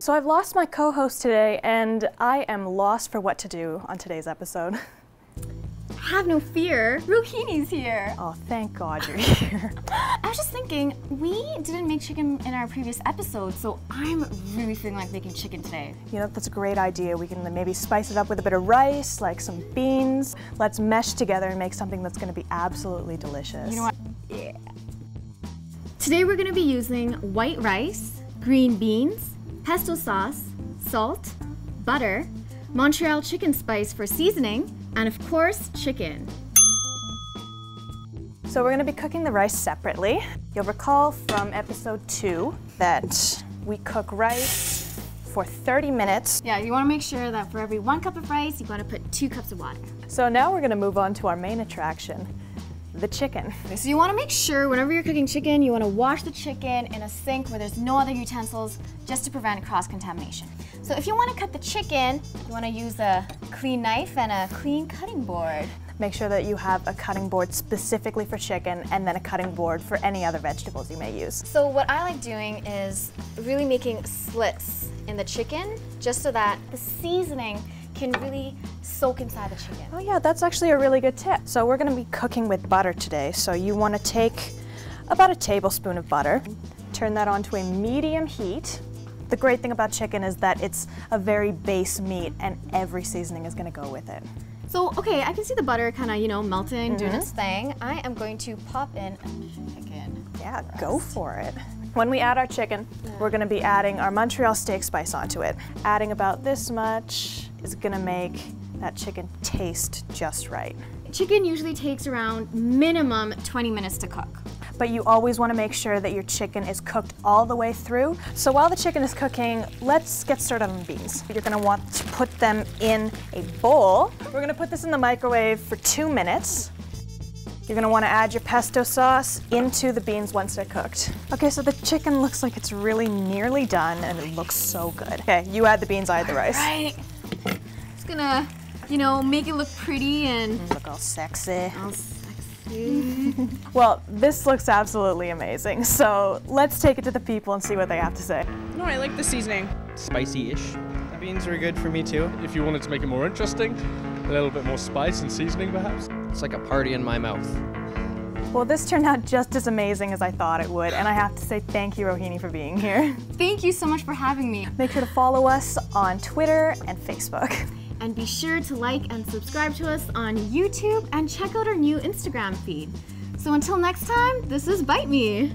So I've lost my co-host today, and I am lost for what to do on today's episode. Have no fear, Rohini's here. Oh, thank God you're here. I was just thinking, we didn't make chicken in our previous episode, so I'm really feeling like making chicken today. You know, that's a great idea. We can maybe spice it up with a bit of rice, like some beans. Let's mesh together and make something that's gonna be absolutely delicious. You know what? Yeah. Today we're gonna be using white rice, green beans, pesto sauce, salt, butter, Montreal chicken spice for seasoning, and of course, chicken. So we're gonna be cooking the rice separately. You'll recall from episode 2 that we cook rice for 30 minutes. Yeah, you wanna make sure that for every 1 cup of rice, you wanna put 2 cups of water. So now we're gonna move on to our main attraction, the chicken. Okay, so you wanna make sure whenever you're cooking chicken, you wanna wash the chicken in a sink where there's no other utensils, just to prevent cross-contamination. So if you wanna cut the chicken, you wanna use a clean knife and a clean cutting board. Make sure that you have a cutting board specifically for chicken and then a cutting board for any other vegetables you may use. So what I like doing is really making slits in the chicken just so that the seasoning can really soak inside the chicken. Oh yeah, that's actually a really good tip. So we're gonna be cooking with butter today. So you wanna take about a tablespoon of butter, turn that onto a medium heat. The great thing about chicken is that it's a very base meat and every seasoning is gonna go with it. So, okay, I can see the butter kind of, you know, melting, doing its thing. I am going to pop in chicken. Yeah, go for it. When we add our chicken, we're gonna be adding our Montreal steak spice onto it. Adding about this much is gonna make that chicken taste just right. Chicken usually takes around minimum 20 minutes to cook. But you always want to make sure that your chicken is cooked all the way through. So while the chicken is cooking, let's get started on the beans. You're going to want to put them in a bowl. We're going to put this in the microwave for 2 minutes. You're going to want to add your pesto sauce into the beans once they're cooked. Okay, so the chicken looks like it's really nearly done and it looks so good. Okay, you add the beans, I add the rice. Right. Just gonna, you know, make it look pretty and look all sexy. all sexy. Well, this looks absolutely amazing. So let's take it to the people and see what they have to say. No, I like the seasoning. Spicy-ish. The beans are good for me too. If you wanted to make it more interesting, a little bit more spice and seasoning perhaps. It's like a party in my mouth. Well, this turned out just as amazing as I thought it would, and I have to say thank you, Rohini, for being here. Thank you so much for having me. Make sure to follow us on Twitter and Facebook. And be sure to like and subscribe to us on YouTube and check out our new Instagram feed. So until next time, this is Bite Me.